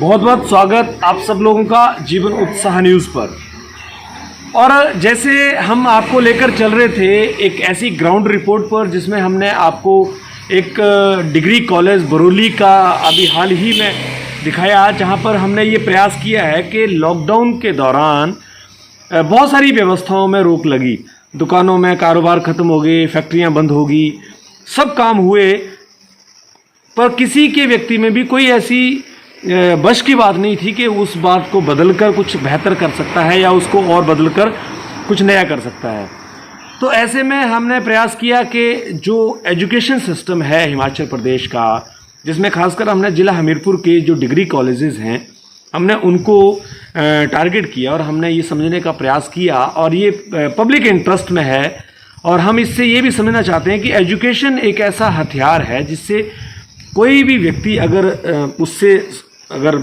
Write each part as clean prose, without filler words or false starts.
बहुत बहुत स्वागत आप सब लोगों का जीवन उत्साह न्यूज़ पर। और जैसे हम आपको लेकर चल रहे थे एक ऐसी ग्राउंड रिपोर्ट पर जिसमें हमने आपको एक डिग्री कॉलेज बरौली का अभी हाल ही में दिखाया, जहां पर हमने ये प्रयास किया है कि लॉकडाउन के दौरान बहुत सारी व्यवस्थाओं में रोक लगी, दुकानों में कारोबार ख़त्म हो गए, फैक्ट्रियां बंद हो गई, सब काम हुए, पर किसी के व्यक्ति में भी कोई ऐसी बश की बात नहीं थी कि उस बात को बदलकर कुछ बेहतर कर सकता है या उसको और बदलकर कुछ नया कर सकता है। तो ऐसे में हमने प्रयास किया कि जो एजुकेशन सिस्टम है हिमाचल प्रदेश का, जिसमें खासकर हमने ज़िला हमीरपुर के जो डिग्री कॉलेजेस हैं हमने उनको टारगेट किया और हमने ये समझने का प्रयास किया, और ये पब्लिक इंटरेस्ट में है। और हम इससे ये भी समझना चाहते हैं कि एजुकेशन एक ऐसा हथियार है जिससे कोई भी व्यक्ति उससे अगर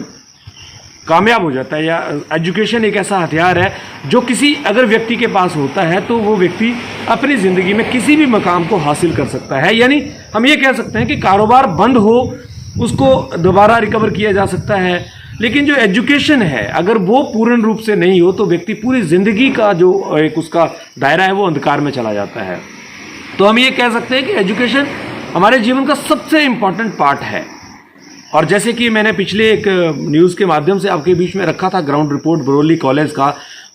कामयाब हो जाता है, या एजुकेशन एक ऐसा हथियार है जो किसी अगर व्यक्ति के पास होता है तो वो व्यक्ति अपनी ज़िंदगी में किसी भी मकाम को हासिल कर सकता है। यानी हम ये कह सकते हैं कि कारोबार बंद हो उसको दोबारा रिकवर किया जा सकता है, लेकिन जो एजुकेशन है अगर वो पूर्ण रूप से नहीं हो तो व्यक्ति पूरी ज़िंदगी का जो एक उसका दायरा है वो अंधकार में चला जाता है। तो हम ये कह सकते हैं कि एजुकेशन हमारे जीवन का सबसे इम्पॉर्टेंट पार्ट है। और जैसे कि मैंने पिछले एक न्यूज़ के माध्यम से आपके बीच में रखा था ग्राउंड रिपोर्ट बरौली कॉलेज का,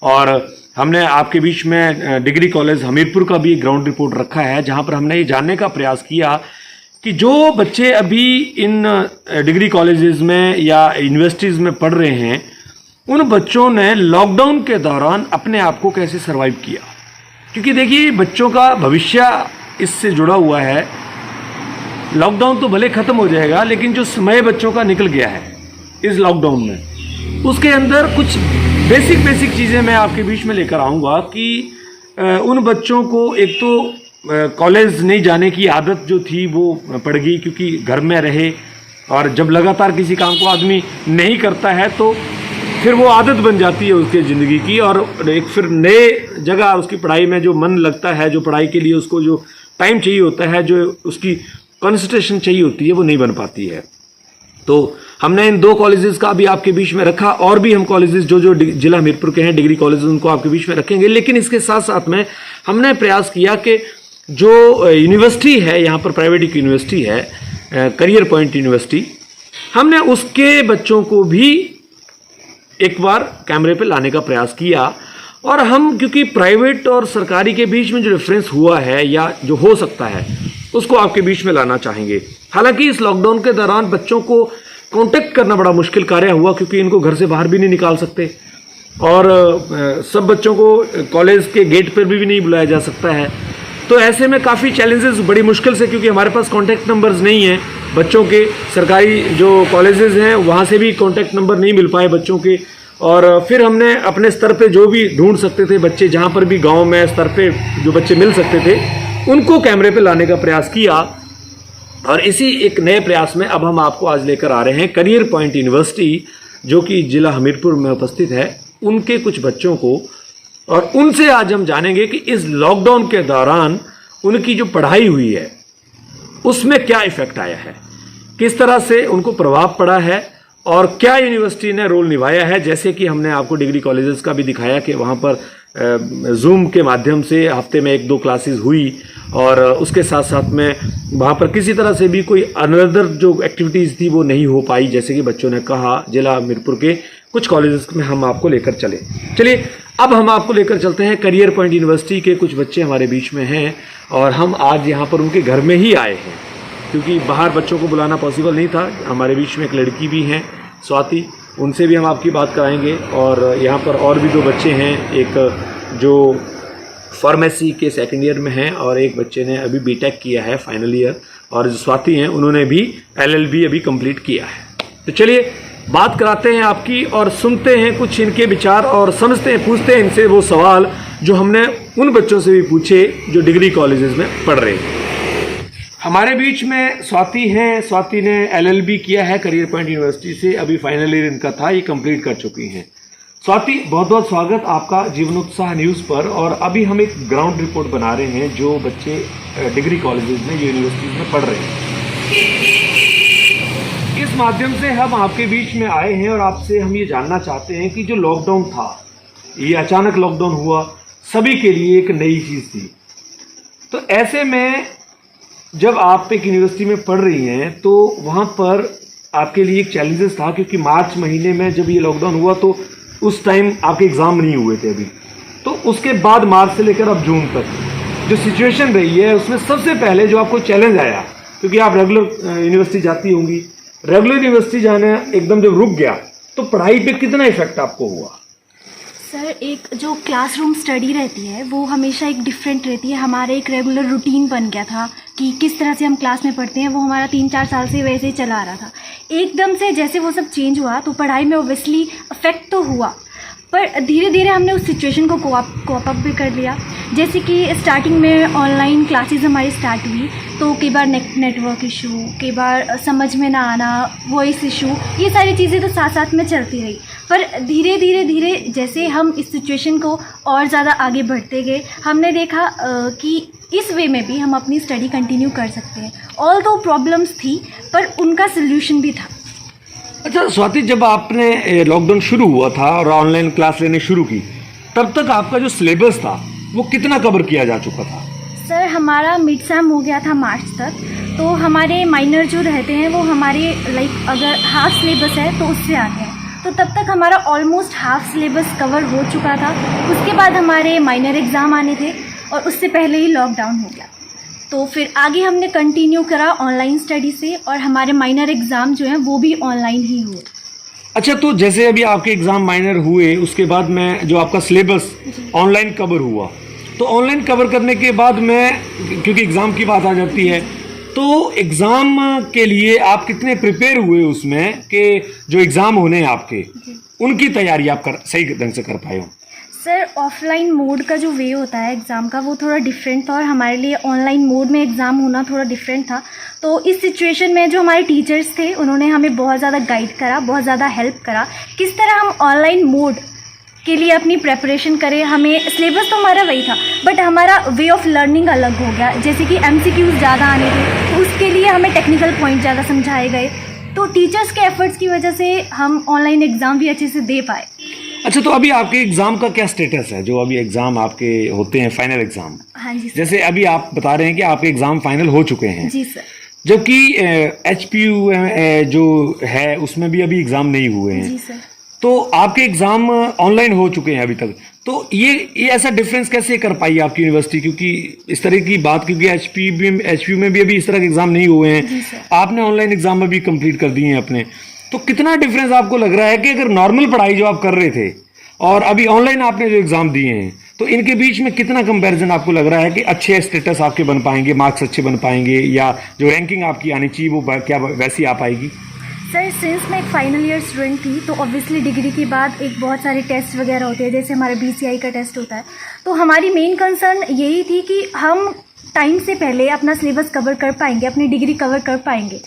और हमने आपके बीच में डिग्री कॉलेज हमीरपुर का भी ग्राउंड रिपोर्ट रखा है, जहां पर हमने ये जानने का प्रयास किया कि जो बच्चे अभी इन डिग्री कॉलेजेस में या यूनिवर्सिटीज़ में पढ़ रहे हैं उन बच्चों ने लॉकडाउन के दौरान अपने आप को कैसे सर्वाइव किया। क्योंकि देखिए बच्चों का भविष्य इससे जुड़ा हुआ है। लॉकडाउन तो भले ख़त्म हो जाएगा, लेकिन जो समय बच्चों का निकल गया है इस लॉकडाउन में, उसके अंदर कुछ बेसिक चीज़ें मैं आपके बीच में लेकर आऊँगा कि उन बच्चों को एक तो कॉलेज नहीं जाने की आदत जो थी वो पड़ गई, क्योंकि घर में रहे, और जब लगातार किसी काम को आदमी नहीं करता है तो फिर वो आदत बन जाती है उसके ज़िंदगी की, और एक फिर नए जगह उसकी पढ़ाई में जो मन लगता है, जो पढ़ाई के लिए उसको जो टाइम चाहिए होता है, जो उसकी कंसंट्रेशन चाहिए होती है, वो नहीं बन पाती है। तो हमने इन दो कॉलेजेस का भी आपके बीच में रखा, और भी हम कॉलेजेस जो जिला हमीरपुर के हैं डिग्री कॉलेजेस उनको आपके बीच में रखेंगे। लेकिन इसके साथ साथ में हमने प्रयास किया कि जो यूनिवर्सिटी है यहाँ पर प्राइवेट एक यूनिवर्सिटी है करियर पॉइंट यूनिवर्सिटी, हमने उसके बच्चों को भी एक बार कैमरे पे लाने का प्रयास किया। और हम क्योंकि प्राइवेट और सरकारी के बीच में जो डिफरेंस हुआ है या जो हो सकता है उसको आपके बीच में लाना चाहेंगे। हालांकि इस लॉकडाउन के दौरान बच्चों को कांटेक्ट करना बड़ा मुश्किल कार्य हुआ, क्योंकि इनको घर से बाहर भी नहीं निकाल सकते, और सब बच्चों को कॉलेज के गेट पर भी नहीं बुलाया जा सकता है। तो ऐसे में काफ़ी चैलेंजेस बड़ी मुश्किल से, क्योंकि हमारे पास कॉन्टैक्ट नंबर्स नहीं हैं बच्चों के, सरकारी जो कॉलेजेस हैं वहाँ से भी कॉन्टैक्ट नंबर नहीं मिल पाए बच्चों के। और फिर हमने अपने स्तर पे जो भी ढूंढ सकते थे बच्चे, जहाँ पर भी गांव में स्तर पे जो बच्चे मिल सकते थे उनको कैमरे पे लाने का प्रयास किया। और इसी एक नए प्रयास में अब हम आपको आज लेकर आ रहे हैं करियर पॉइंट यूनिवर्सिटी, जो कि जिला हमीरपुर में उपस्थित है, उनके कुछ बच्चों को, और उनसे आज हम जानेंगे कि इस लॉकडाउन के दौरान उनकी जो पढ़ाई हुई है उसमें क्या इफेक्ट आया है, किस तरह से उनको प्रभाव पड़ा है, और क्या यूनिवर्सिटी ने रोल निभाया है। जैसे कि हमने आपको डिग्री कॉलेजेस का भी दिखाया कि वहाँ पर जूम के माध्यम से हफ्ते में 1-2 क्लासेस हुई, और उसके साथ साथ में वहाँ पर किसी तरह से भी कोई अनदर जो एक्टिविटीज़ थी वो नहीं हो पाई, जैसे कि बच्चों ने कहा। जिला हमीरपुर के कुछ कॉलेजेस में हम आपको लेकर चलिए अब हम आपको लेकर चलते हैं करियर पॉइंट यूनिवर्सिटी के कुछ बच्चे हमारे बीच में हैं, और हम आज यहाँ पर उनके घर में ही आए हैं, क्योंकि बाहर बच्चों को बुलाना पॉसिबल नहीं था। हमारे बीच में एक लड़की भी हैं स्वाति, उनसे भी हम आपकी बात कराएंगे। और यहाँ पर और भी 2 बच्चे हैं, एक जो फार्मेसी के सेकंड ईयर में हैं और एक बच्चे ने अभी बीटेक किया है फाइनल ईयर, और जो स्वाति हैं उन्होंने भी LLB अभी कंप्लीट किया है। तो चलिए बात कराते हैं आपकी, और सुनते हैं कुछ इनके विचार, और समझते हैं, पूछते हैं इनसे वो सवाल जो हमने उन बच्चों से भी पूछे जो डिग्री कॉलेजेस में पढ़ रहे हैं। हमारे बीच में स्वाति हैं। स्वाति ने LLB किया है करियर पॉइंट यूनिवर्सिटी से, अभी फाइनल ईयर इनका था, ये कंप्लीट कर चुकी हैं। स्वाति, बहुत बहुत स्वागत आपका जीवन उत्साह न्यूज़ पर। और अभी हम एक ग्राउंड रिपोर्ट बना रहे हैं जो बच्चे डिग्री कॉलेजेस में यूनिवर्सिटीज़ में पढ़ रहे हैं। इस इस माध्यम से हम आपके बीच में आए हैं और आपसे हम ये जानना चाहते हैं कि जो लॉकडाउन था, ये अचानक लॉकडाउन हुआ, सभी के लिए एक नई चीज़ थी। तो ऐसे में जब आप एक यूनिवर्सिटी में पढ़ रही हैं तो वहाँ पर आपके लिए एक चैलेंजेस था, क्योंकि मार्च महीने में जब ये लॉकडाउन हुआ तो उस टाइम आपके एग्ज़ाम नहीं हुए थे अभी। तो उसके बाद मार्च से लेकर अब जून तक जो सिचुएशन रही है, उसमें सबसे पहले जो आपको चैलेंज आया, क्योंकि आप रेगुलर यूनिवर्सिटी जाती होंगी, रेगुलर यूनिवर्सिटी जाना एकदम जब रुक गया तो पढ़ाई पे कितना इफेक्ट आपको हुआ? सर, एक जो क्लासरूम स्टडी रहती है वो हमेशा एक डिफरेंट रहती है। हमारा एक रेगुलर रूटीन बन गया था कि किस तरह से हम क्लास में पढ़ते हैं, वो हमारा 3-4 साल से वैसे ही चला आ रहा था। एकदम से जैसे वो सब चेंज हुआ तो पढ़ाई में ओब्वियसली अफेक्ट तो हुआ, पर धीरे धीरे हमने उस सिचुएशन को कोप अप भी कर लिया। जैसे कि स्टार्टिंग में ऑनलाइन क्लासेस हमारी स्टार्ट हुई तो कई बार नेटवर्क इशू, कई बार समझ में ना आना, वॉइस इशू, ये सारी चीज़ें तो साथ साथ में चलती रही। पर धीरे धीरे जैसे हम इस सिचुएशन को और ज़्यादा आगे बढ़ते गए, हमने देखा कि इस वे में भी हम अपनी स्टडी कंटिन्यू कर सकते हैं। ऑल दो प्रॉब्लम्स थी पर उनका सल्यूशन भी था। अच्छा स्वाति, जब आपने लॉकडाउन शुरू हुआ था और ऑनलाइन क्लास लेने शुरू की, तब तक आपका जो सिलेबस था वो कितना कवर किया जा चुका था? सर, हमारा मिड सेम हो गया था मार्च तक, तो हमारे माइनर जो रहते हैं वो हमारे अगर हाफ सिलेबस है तो उससे आगे हैं, तो तब तक हमारा ऑलमोस्ट हाफ सिलेबस कवर हो चुका था। उसके बाद हमारे माइनर एग्ज़ाम आने थे और उससे पहले ही लॉकडाउन हो गया, तो फिर आगे हमने कंटिन्यू करा ऑनलाइन स्टडी से और हमारे माइनर एग्ज़ाम जो हैं वो भी ऑनलाइन ही हुए। अच्छा, तो जैसे अभी आपके एग्ज़ाम माइनर हुए, उसके बाद में जो आपका सिलेबस ऑनलाइन कवर हुआ, तो ऑनलाइन कवर करने के बाद में, क्योंकि एग्ज़ाम की बात आ जाती है, तो एग्ज़ाम के लिए आप कितने प्रिपेयर हुए उसमें कि जो एग्ज़ाम होने हैं आपके, उनकी तैयारी आप सही ढंग से कर पाए हो? सर, ऑफलाइन मोड का जो वे होता है एग्ज़ाम का वो थोड़ा डिफरेंट था और हमारे लिए ऑनलाइन मोड में एग्ज़ाम होना थोड़ा डिफरेंट था। तो इस सिचुएशन में जो हमारे टीचर्स थे उन्होंने हमें बहुत ज़्यादा गाइड करा, बहुत ज़्यादा हेल्प करा किस तरह हम ऑनलाइन मोड के लिए अपनी प्रेपरेशन करें। हमें सिलेबस तो हमारा वही था बट हमारा वे ऑफ लर्निंग अलग हो गया, जैसे कि MCQs ज़्यादा आने थे तो उसके लिए हमें टेक्निकल पॉइंट ज़्यादा समझाए गए, तो टीचर्स के एफर्ट्स की वजह से हम ऑनलाइन एग्ज़ाम भी अच्छे से दे पाए। अच्छा, तो अभी आपके एग्ज़ाम का क्या स्टेटस है, जो अभी एग्ज़ाम आपके होते हैं फाइनल एग्ज़ाम? हाँ जी सर। जैसे अभी आप बता रहे हैं कि आपके एग्ज़ाम फाइनल हो चुके हैं। जी सर। जबकि HPU जो है उसमें भी अभी एग्ज़ाम नहीं हुए हैं। जी सर। तो आपके एग्ज़ाम ऑनलाइन हो चुके हैं अभी तक, तो ये ऐसा डिफरेंस कैसे कर पाई आपकी यूनिवर्सिटी? क्योंकि इस तरह की बात, क्योंकि HPU में भी अभी इस तरह के एग्ज़ाम नहीं हुए हैं, आपने ऑनलाइन एग्ज़ाम अभी कंप्लीट कर दिए हैं अपने, तो कितना डिफरेंस आपको लग रहा है कि अगर नॉर्मल पढ़ाई जो आप कर रहे थे और अभी ऑनलाइन आपने जो एग्ज़ाम दिए हैं, तो इनके बीच में कितना कंपैरिजन आपको लग रहा है कि अच्छे स्टेटस आपके बन पाएंगे, मार्क्स अच्छे बन पाएंगे, या जो रैंकिंग आपकी आनी चाहिए वो क्या वैसी आ पाएगी? सर, सिंस मैं एक फाइनल ईयर स्टूडेंट थी तो ऑब्वियसली डिग्री के बाद एक बहुत सारे टेस्ट वगैरह होते हैं, जैसे हमारा BCI का टेस्ट होता है, तो हमारी मेन कंसर्न यही थी कि हम टाइम से पहले अपना सिलेबस कवर कर पाएंगे, अपनी डिग्री कवर कर पाएंगे।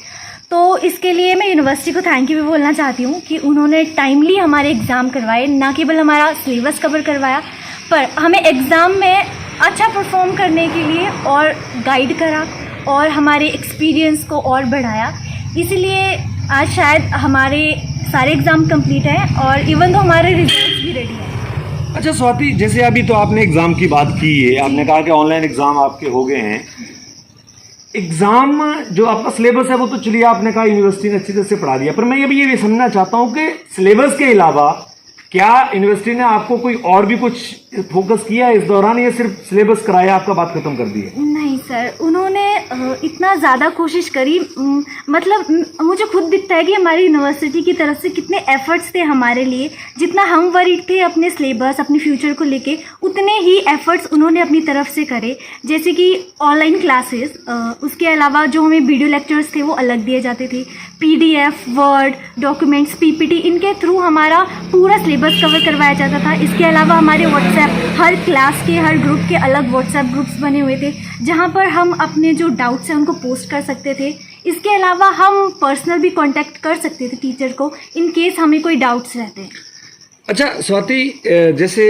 तो इसके लिए मैं यूनिवर्सिटी को थैंक यू भी बोलना चाहती हूँ कि उन्होंने टाइमली हमारे एग्ज़ाम करवाए, ना केवल हमारा सिलेबस कवर करवाया पर हमें एग्ज़ाम में अच्छा परफॉर्म करने के लिए और गाइड करा और हमारे एक्सपीरियंस को और बढ़ाया। इसीलिए आज शायद हमारे सारे एग्ज़ाम कंप्लीट हैं और इवन तो हमारे रिजल्ट्स भी रेडी हैं। अच्छा स्वाति, जैसे अभी तो आपने एग्ज़ाम की बात की है, आपने कहा कि ऑनलाइन एग्ज़ाम आपके हो गए हैं, एग्ज़ाम जो आपका सिलेबस है वो तो चलिए आपने कहा यूनिवर्सिटी ने अच्छी तरह से पढ़ा दिया, पर मैं ये समझना चाहता हूँ कि सिलेबस के अलावा क्या यूनिवर्सिटी ने आपको कोई और भी कुछ फोकस किया इस दौरान, या सिर्फ सिलेबस कराया आपका बात खत्म कर दी है? नहीं सर, उन्होंने इतना ज़्यादा कोशिश करी, मतलब मुझे खुद दिखता है कि हमारी यूनिवर्सिटी की तरफ से कितने एफर्ट्स थे हमारे लिए। जितना हम वरीड थे अपने सिलेबस, अपने फ्यूचर को लेके, उतने ही एफर्ट्स उन्होंने अपनी तरफ से करे। जैसे कि ऑनलाइन क्लासेस, उसके अलावा जो हमें वीडियो लेक्चर्स थे वो अलग दिए जाते थे, PDF, वर्ड, डॉक्यूमेंट्स, PPT, इनके थ्रू हमारा पूरा सिलेबस कवर करवाया जाता था। इसके अलावा हमारे व्हाट्सएप, हर क्लास के हर ग्रुप के अलग व्हाट्सएप ग्रुप्स बने हुए थे जहाँ पर हम अपने जो डाउट्स हैं उनको पोस्ट कर सकते थे। इसके अलावा हम पर्सनल भी कांटेक्ट कर सकते थे टीचर को इन केस हमें कोई डाउट्स रहते हैं। अच्छा स्वाति, जैसे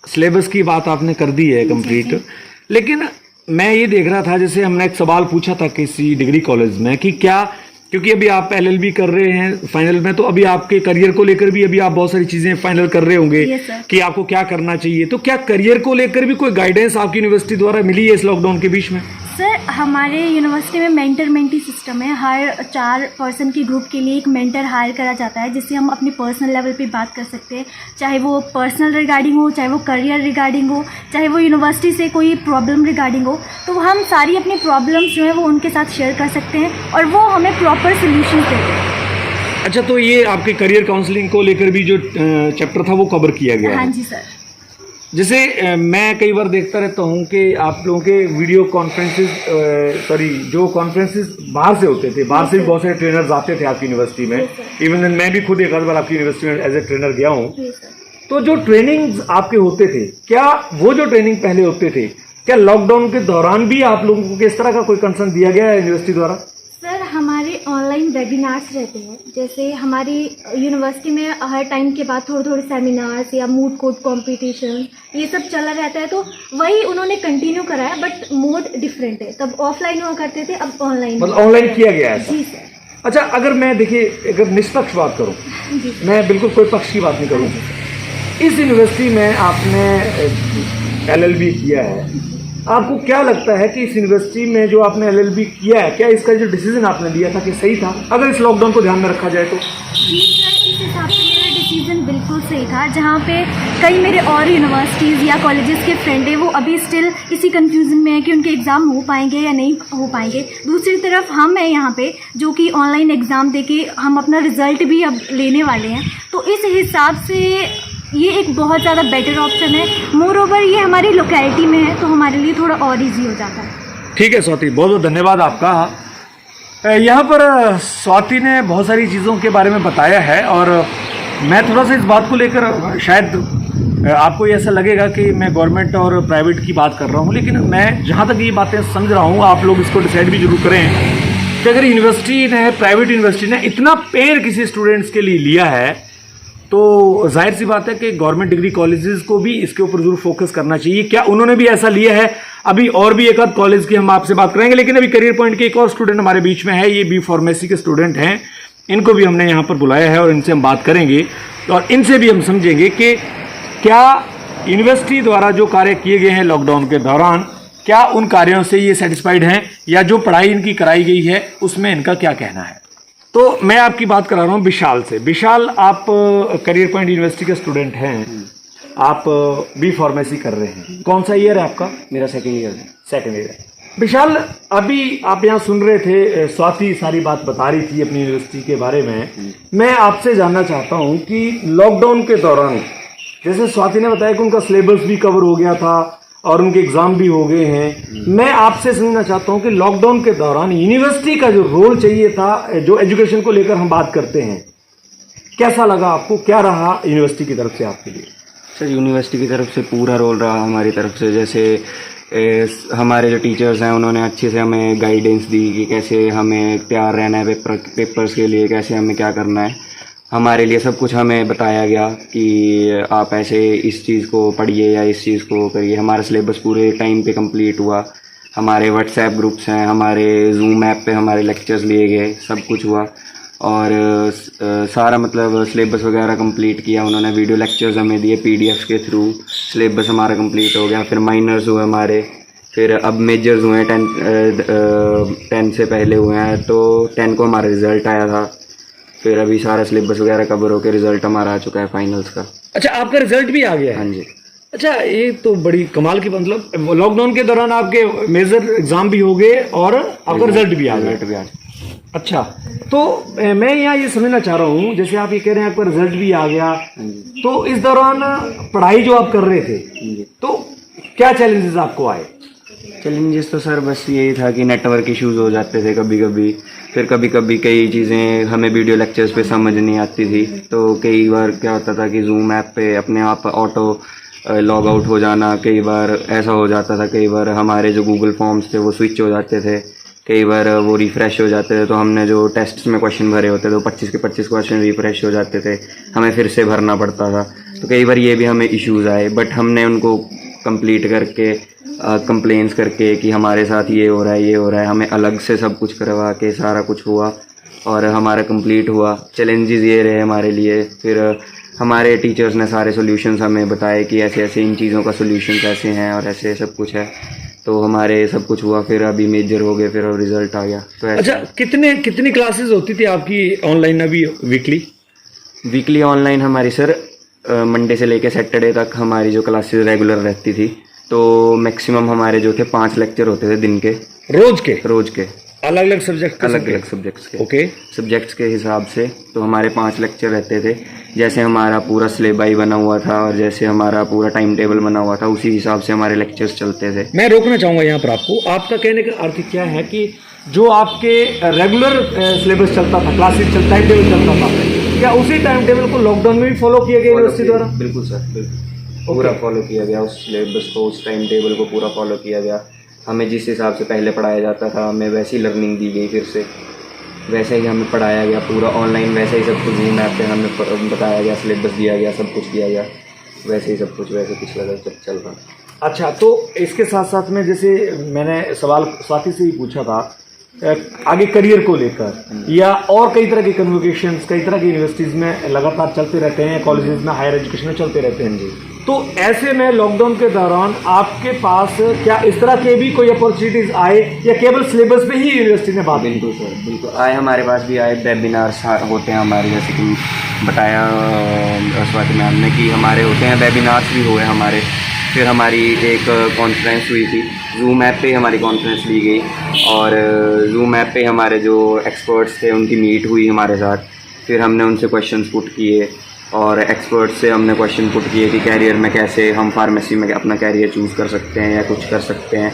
सिलेबस की बात आपने कर दी है कंप्लीट, लेकिन मैं ये देख रहा था, जैसे हमने एक सवाल पूछा था किसी डिग्री कॉलेज में कि क्या क्योंकि अभी आप एलएलबी कर रहे हैं फाइनल में, तो अभी आपके करियर को लेकर भी अभी आप बहुत सारी चीजें फाइनल कर रहे होंगे Yes, sir. कि आपको क्या करना चाहिए। तो क्या करियर को लेकर भी कोई गाइडेंस आपकी यूनिवर्सिटी द्वारा मिली है इस लॉकडाउन के बीच में? सर, हमारे यूनिवर्सिटी में मेंटर मेंटी सिस्टम है। हर 4 पर्सन की ग्रुप के लिए एक मेंटर हायर करा जाता है, जिससे हम अपनी पर्सनल लेवल पे बात कर सकते हैं, चाहे वो पर्सनल रिगार्डिंग हो, चाहे वो करियर रिगार्डिंग हो, चाहे वो यूनिवर्सिटी से कोई प्रॉब्लम रिगार्डिंग हो। तो हम सारी अपनी प्रॉब्लम्स जो है वो उनके साथ शेयर कर सकते हैं और वो हमें प्रॉपर सोल्यूशन देते हैं। अच्छा, तो ये आपके करियर काउंसलिंग को लेकर भी जो चैप्टर था वो कवर किया गया हाँ है। जी सर। जैसे मैं कई बार देखता रहता हूँ कि आप लोगों के वीडियो कॉन्फ्रेंसेस जो कॉन्फ्रेंसेस बाहर से होते थे, बाहर से भी बहुत सारे ट्रेनर्स आते थे आपकी यूनिवर्सिटी में। इवन मैं भी खुद एक आध बार आपकी यूनिवर्सिटी में एज ए ट्रेनर गया हूँ। तो जो ट्रेनिंग्स आपके होते थे, क्या वो जो ट्रेनिंग पहले होते थे, क्या लॉकडाउन के दौरान भी आप लोगों को इस तरह का कोई कंसर्न दिया गया है यूनिवर्सिटी द्वारा? सर, हमारे ऑनलाइन वेबिनार्स रहते हैं। जैसे हमारी यूनिवर्सिटी में हर टाइम के बाद थोड़े थोड़े सेमिनार्स या मूड कोर्ट कॉम्पिटिशन ये सब चला रहता है, तो वही उन्होंने कंटिन्यू करा है, बट मोड डिफरेंट है। तब ऑफलाइन हुआ करते थे, अब ऑनलाइन। मतलब ऑनलाइन किया गया है? जी सर। अच्छा, अगर मैं देखिए अगर निष्पक्ष बात करूँ, मैं बिल्कुल कोई पक्ष की बात नहीं करूँ, इस यूनिवर्सिटी में आपने एलएलबी किया है, आपको क्या लगता है कि इस यूनिवर्सिटी में जो आपने एलएलबी किया है, क्या इसका जो डिसीजन आपने लिया था कि सही था, अगर इस लॉकडाउन को ध्यान में रखा जाए तो? जी सर, इस हिसाब से मेरा डिसीजन बिल्कुल सही था। जहाँ पे कई मेरे और यूनिवर्सिटीज़ या कॉलेजेस के फ्रेंड हैं, वो अभी स्टिल इसी कंफ्यूजन में है कि उनके एग्ज़ाम हो पाएंगे या नहीं हो पाएंगे। दूसरी तरफ हम हैं यहाँ पे जो कि ऑनलाइन एग्ज़ाम देके हम अपना रिजल्ट भी अब लेने वाले हैं। तो इस हिसाब से ये एक बहुत ज़्यादा बेटर ऑप्शन है। मोर ओवर ये हमारी लोकेलिटी में है, तो हमारे लिए थोड़ा और इजी हो जाता है। ठीक है स्वाति, बहुत बहुत धन्यवाद आपका। यहाँ पर स्वाति ने बहुत सारी चीज़ों के बारे में बताया है और मैं थोड़ा सा इस बात को लेकर शायद आपको ऐसा लगेगा कि मैं गवर्नमेंट और प्राइवेट की बात कर रहा हूँ, लेकिन मैं जहाँ तक ये बातें समझ रहा हूँ, आप लोग इसको डिसाइड भी जरूर करें कि अगर यूनिवर्सिटी ने, प्राइवेट यूनिवर्सिटी ने इतना पेयर किसी स्टूडेंट्स के लिए लिया है, तो जाहिर सी बात है कि गवर्नमेंट डिग्री कॉलेजेस को भी इसके ऊपर जरूर फोकस करना चाहिए। क्या उन्होंने भी ऐसा लिया है? अभी और भी एक आध कॉलेज की हम आपसे बात करेंगे, लेकिन अभी करियर पॉइंट के एक और स्टूडेंट हमारे बीच में है, ये बी फार्मेसी के स्टूडेंट हैं। इनको भी हमने यहाँ पर बुलाया है और इनसे हम बात करेंगे और इनसे भी हम समझेंगे कि क्या यूनिवर्सिटी द्वारा जो कार्य किए गए हैं लॉकडाउन के दौरान, क्या उन कार्यों से ये सेटिस्फाइड हैं या जो पढ़ाई इनकी कराई गई है उसमें इनका क्या कहना है। तो मैं आपकी बात करा रहा हूँ विशाल से। विशाल, आप करियर पॉइंट यूनिवर्सिटी के स्टूडेंट हैं, आप बी फार्मेसी कर रहे हैं, कौन सा ईयर है आपका? मेरा सेकेंड ईयर है। सेकेंड ईयर है। विशाल, अभी आप यहाँ सुन रहे थे, स्वाति सारी बात बता रही थी अपनी यूनिवर्सिटी के बारे में। मैं आपसे जानना चाहता हूँ कि लॉकडाउन के दौरान, जैसे स्वाति ने बताया कि उनका सिलेबस भी कवर हो गया था और उनके एग्जाम भी हो गए हैं, मैं आपसे समझना चाहता हूँ कि लॉकडाउन के दौरान यूनिवर्सिटी का जो रोल चाहिए था, जो एजुकेशन को लेकर हम बात करते हैं, कैसा लगा आपको? क्या रहा यूनिवर्सिटी की तरफ से आपके लिए? सर, यूनिवर्सिटी की तरफ से पूरा रोल रहा हमारी तरफ से। जैसे हमारे जो टीचर्स हैं उन्होंने अच्छे से हमें गाइडेंस दी कि कैसे हमें तैयार रहना है पेपर्स के लिए, कैसे हमें क्या करना है। हमारे लिए सब कुछ हमें बताया गया कि आप ऐसे इस चीज़ को पढ़िए या इस चीज़ को करिए। हमारा सिलेबस पूरे टाइम पे कंप्लीट हुआ। हमारे व्हाट्सएप ग्रुप्स हैं, हमारे जूम ऐप पे हमारे लेक्चर्स लिए गए, सब कुछ हुआ और सारा मतलब सिलेबस वगैरह कंप्लीट किया उन्होंने। वीडियो लेक्चर्स हमें दिए पीडीएफ के थ्रू। सिलेबस हमारा कंप्लीट हो गया। फिर माइनर्स हुए हमारे, फिर अब मेजर्स हुए हैं। 10 से पहले हुए हैं, तो 10 को हमारा रिज़ल्ट आया था। फिर अभी सारा सिलेबस वगैरह कवर होकर रिजल्ट हमारा आ चुका है फाइनल्स का। अच्छा, आपका रिजल्ट भी आ गया है? हाँ जी। अच्छा, ये तो बड़ी कमाल की, मतलब लॉकडाउन के दौरान आपके मेजर एग्जाम भी हो गए और आपका रिजल्ट भी आ गया। अच्छा, तो मैं यहाँ ये समझना चाह रहा हूँ, जैसे आप ये कह रहे हैं आपका रिजल्ट भी आ गया, तो इस दौरान पढ़ाई जो आप कर रहे थे, तो क्या चैलेंजेस आपको आए? चैलेंजेस तो सर बस यही था कि नेटवर्क इश्यूज हो जाते थे कभी कभी। फिर कभी कभी कई चीज़ें हमें वीडियो लेक्चर्स पे समझ नहीं आती थी, तो कई बार क्या होता था कि जूम ऐप पे अपने आप ऑटो लॉग आउट हो जाना। कई बार ऐसा हो जाता था, कई बार हमारे जो गूगल फॉर्म्स थे वो स्विच हो जाते थे, कई बार वो रिफ़्रेश हो जाते थे। तो हमने जो टेस्ट्स में क्वेश्चन भरे होते थे, तो 25 के 25 क्वेश्चन रिफ़्रेश हो जाते थे, हमें फिर से भरना पड़ता था। तो कई बार ये भी हमें इश्यूज़ आए, बट हमने उनको कंप्लीट करके कंप्लेंट्स करके कि हमारे साथ ये हो रहा है, ये हो रहा है, हमें अलग से सब कुछ करवा के सारा कुछ हुआ और हमारा कंप्लीट हुआ। चैलेंजेस ये रहे हमारे लिए, फिर हमारे टीचर्स ने सारे सॉल्यूशंस हमें बताए कि ऐसे ऐसे इन चीज़ों का सॉल्यूशंस ऐसे हैं और ऐसे सब कुछ है। तो हमारे सब कुछ हुआ, फिर अभी मेजर हो गए, फिर अब रिजल्ट आ गया। तो अच्छा, कितनी क्लासेस होती थी आपकी ऑनलाइन अभी वीकली ऑनलाइन हमारी सर मंडे से लेके सैटरडे तक हमारी जो क्लासेस रेगुलर रहती थी, तो मैक्सिमम हमारे जो थे 5 लेक्चर होते थे दिन के, रोज के अलग अलग सब्जेक्ट्स के ओके सब्जेक्ट्स के हिसाब से। तो हमारे 5 लेक्चर रहते थे, जैसे हमारा पूरा सिलेबस बना हुआ था और जैसे हमारा पूरा टाइम टेबल बना हुआ था, उसी हिसाब से हमारे लेक्चर्स चलते थे। मैं रोकना चाहूँगा यहाँ पर आपको। आपका कहने का अर्थ क्या है कि जो आपके रेगुलर सिलेबस चलता था, क्लासेस टाइम टेबल चलता था, क्या उसी टाइम टेबल को लॉकडाउन में भी फॉलो किया गया यूनिवर्सिटी द्वारा? बिल्कुल सर, बिल्कुल पूरा फॉलो किया गया। उस सिलेबस को, उस टाइम टेबल को पूरा फॉलो किया गया। हमें जिस हिसाब से पहले पढ़ाया जाता था, हमें वैसी लर्निंग दी गई, फिर से वैसे ही हमें पढ़ाया गया पूरा ऑनलाइन, वैसे ही सब कुछ जूम ऐप पे हमें बताया गया, सिलेबस दिया गया, सब कुछ किया गया, वैसे ही सब कुछ वैसे पिछला चल रहा। अच्छा, तो इसके साथ साथ में जैसे मैंने सवाल साथी से ही पूछा था आगे करियर को लेकर, या और कई तरह के कन्वोकेशंस कई तरह की यूनिवर्सिटीज़ में लगातार चलते रहते हैं, कॉलेजेस में, हायर एजुकेशन में चलते रहते हैं जी। तो ऐसे में लॉकडाउन के दौरान आपके पास क्या इस तरह के भी कोई अपॉर्चुनिटीज़ आए, या केवल सिलेबस पे ही यूनिवर्सिटी ने बात? बिल्कुल सर, बिल्कुल आए, हमारे पास भी आए। वेबिनार्स होते हैं हमारे, जैसे कि बताया स्वाति मैम ने कि हमारे होते हैं वेबिनार्स भी हुए हमारे। फिर हमारी एक कॉन्फ्रेंस हुई थी, जूम ऐप पे हमारी कॉन्फ्रेंस ली गई, और जूम ऐप पे हमारे जो एक्सपर्ट्स थे उनकी मीट हुई हमारे साथ। फिर हमने उनसे क्वेश्चंस पुट किए, और एक्सपर्ट से हमने क्वेश्चन पुट किए कि कैरियर में कैसे हम फार्मेसी में अपना कैरियर चूज़ कर सकते हैं या कुछ कर सकते हैं।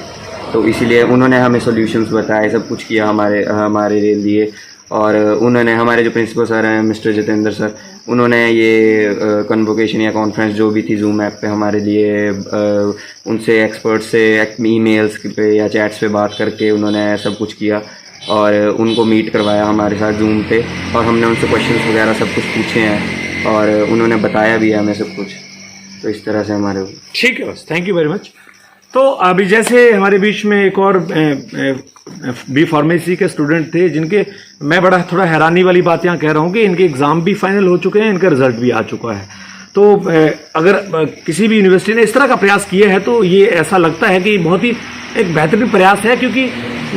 तो इसीलिए उन्होंने हमें सॉल्यूशंस बताए, सब कुछ किया हमारे लिए। और उन्होंने, हमारे जो प्रिंसिपल सर हैं मिस्टर जितेंद्र सर, उन्होंने ये कन्वोकेशन या कॉन्फ्रेंस जो भी थी जूम ऐप पे हमारे लिए, उनसे एक्सपर्ट से ईमेल्स पे या चैट्स पे बात करके उन्होंने सब कुछ किया, और उनको मीट करवाया हमारे साथ जूम पे, और हमने उनसे क्वेश्चंस वगैरह सब कुछ पूछे हैं, और उन्होंने बताया भी है हमें सब कुछ। तो इस तरह से हमारे। ठीक है, बस थैंक यू वेरी मच। तो अभी जैसे हमारे बीच में एक और बी फार्मेसी के स्टूडेंट थे, जिनके मैं बड़ा थोड़ा हैरानी वाली बात यहाँ कह रहा हूँ कि इनके एग्ज़ाम भी फाइनल हो चुके हैं, इनका रिजल्ट भी आ चुका है। तो अगर किसी भी यूनिवर्सिटी ने इस तरह का प्रयास किया है तो ये ऐसा लगता है कि बहुत ही एक बेहतरीन प्रयास है, क्योंकि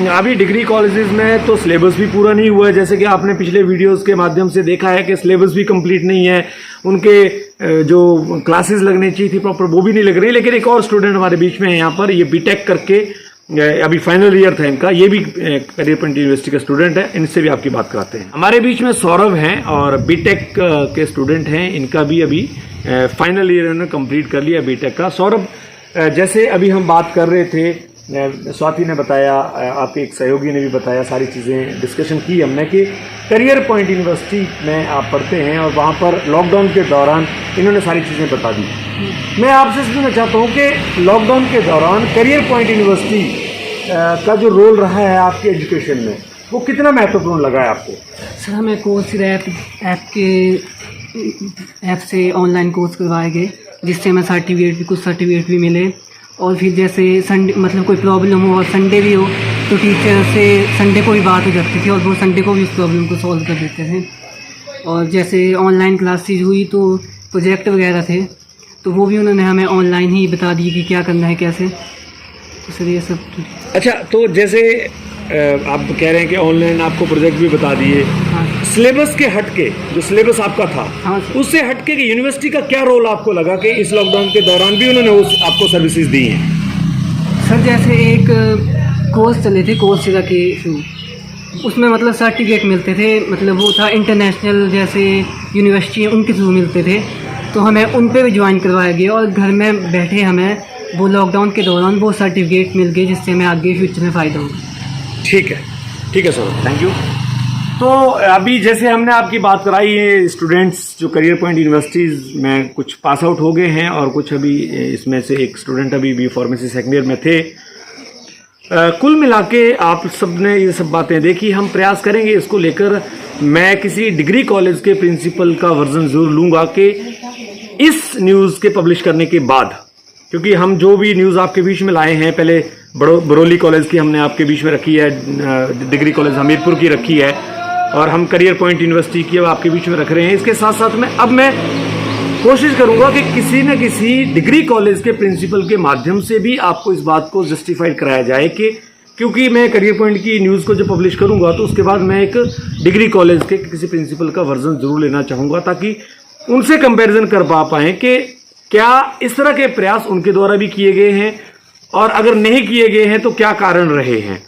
अभी डिग्री कॉलेजेस में तो सिलेबस भी पूरा नहीं हुआ है, जैसे कि आपने पिछले वीडियोस के माध्यम से देखा है कि सिलेबस भी कंप्लीट नहीं है, उनके जो क्लासेस लगनी चाहिए थी प्रॉपर वो भी नहीं लग रही। लेकिन एक और स्टूडेंट हमारे बीच में है यहाँ पर, ये बीटेक करके अभी फाइनल ईयर था इनका, ये भी करियर पॉइंट यूनिवर्सिटी का स्टूडेंट है, इनसे भी आपकी बात कराते हैं। हमारे बीच में सौरभ हैं और बीटेक के स्टूडेंट हैं, इनका भी अभी फाइनल ईयर इन्होंने कंप्लीट कर लिया बीटेक का। सौरभ, जैसे अभी हम बात कर रहे थे, स्वाति ने बताया, आपके एक सहयोगी ने भी बताया, सारी चीज़ें डिस्कशन की हमने कि करियर पॉइंट यूनिवर्सिटी में आप पढ़ते हैं और वहाँ पर लॉकडाउन के दौरान इन्होंने सारी चीज़ें बता दी। मैं आपसे पूछना चाहता हूँ कि लॉकडाउन के दौरान करियर पॉइंट यूनिवर्सिटी का जो रोल रहा है आपके एजुकेशन में, वो कितना महत्वपूर्ण लगा है आपको? सर, हमें कोर्स ऐप से ऑनलाइन कोर्स करवाए गए, जिससे हमें कुछ सर्टिफिकेट भी मिले। और फिर जैसे संडे, मतलब कोई प्रॉब्लम हो और संडे भी हो, तो टीचर से संडे को भी बात हो जाती थी और वो संडे को भी उस प्रॉब्लम को सॉल्व कर देते थे। और जैसे ऑनलाइन क्लासेज हुई तो प्रोजेक्ट वगैरह थे, तो वो भी उन्होंने हमें ऑनलाइन ही बता दिए कि क्या करना है, कैसे। तो सर ये सब। अच्छा, तो जैसे आप कह रहे हैं कि ऑनलाइन आपको प्रोजेक्ट भी बता दिए, हाँ। सिलेबस के हटके, जो सिलेबस आपका था, हाँ, उससे हटके कि यूनिवर्सिटी का क्या रोल आपको लगा कि इस लॉकडाउन के दौरान भी उन्होंने आपको सर्विसेज दी हैं? सर, जैसे एक कोर्स चले थे कोर्सेरा के थ्रू, उसमें मतलब सर्टिफिकेट मिलते थे, मतलब वो था इंटरनेशनल, जैसे यूनिवर्सिटी है उनके थ्रू मिलते थे, तो हमें उन पे भी ज्वाइन करवाया गया और घर में बैठे हमें वो लॉकडाउन के दौरान वो सर्टिफिकेट मिल गए, जिससे हमें आगे फ्यूचर में फ़ायदा होगा। ठीक है सर, थैंक यू। तो अभी जैसे हमने आपकी बात कराई है, स्टूडेंट्स जो करियर पॉइंट यूनिवर्सिटीज़ में कुछ पास आउट हो गए हैं और कुछ अभी, इसमें से एक स्टूडेंट अभी बी फार्मेसी सेकेंड ईयर में थे। कुल मिला के आप सब ने ये सब बातें देखी, हम प्रयास करेंगे इसको लेकर। मैं किसी डिग्री कॉलेज के प्रिंसिपल का वर्जन ज़रूर लूँगा कि इस न्यूज़ के पब्लिश करने के बाद, क्योंकि हम जो भी न्यूज़ आपके बीच में लाए हैं, पहले बरौली कॉलेज की हमने आपके बीच में रखी है, डिग्री कॉलेज हमीरपुर की रखी है, और हम करियर पॉइंट यूनिवर्सिटी की अब आपके बीच में रख रहे हैं। इसके साथ साथ में अब मैं कोशिश करूंगा कि किसी न किसी डिग्री कॉलेज के प्रिंसिपल के माध्यम से भी आपको इस बात को जस्टिफाइड कराया जाए कि क्योंकि मैं करियर पॉइंट की न्यूज़ को जब पब्लिश करूंगा तो उसके बाद मैं एक डिग्री कॉलेज के किसी प्रिंसिपल का वर्जन जरूर लेना चाहूँगा, ताकि उनसे कंपैरिजन कर पाएँ कि क्या इस तरह के प्रयास उनके द्वारा भी किए गए हैं और अगर नहीं किए गए हैं तो क्या कारण रहे हैं।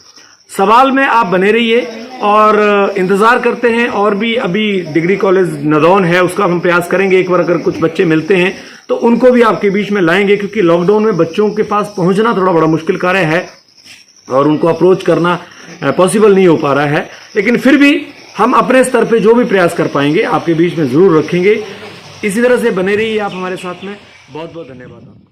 सवाल में आप बने रहिए और इंतज़ार करते हैं। और भी अभी डिग्री कॉलेज नदौन है, उसका हम प्रयास करेंगे। एक बार अगर कुछ बच्चे मिलते हैं तो उनको भी आपके बीच में लाएंगे, क्योंकि लॉकडाउन में बच्चों के पास पहुंचना थोड़ा बड़ा मुश्किल कार्य है और उनको अप्रोच करना पॉसिबल नहीं हो पा रहा है। लेकिन फिर भी हम अपने स्तर पे जो भी प्रयास कर पाएंगे आपके बीच में ज़रूर रखेंगे। इसी तरह से बने रहिए आप हमारे साथ में। बहुत बहुत धन्यवाद।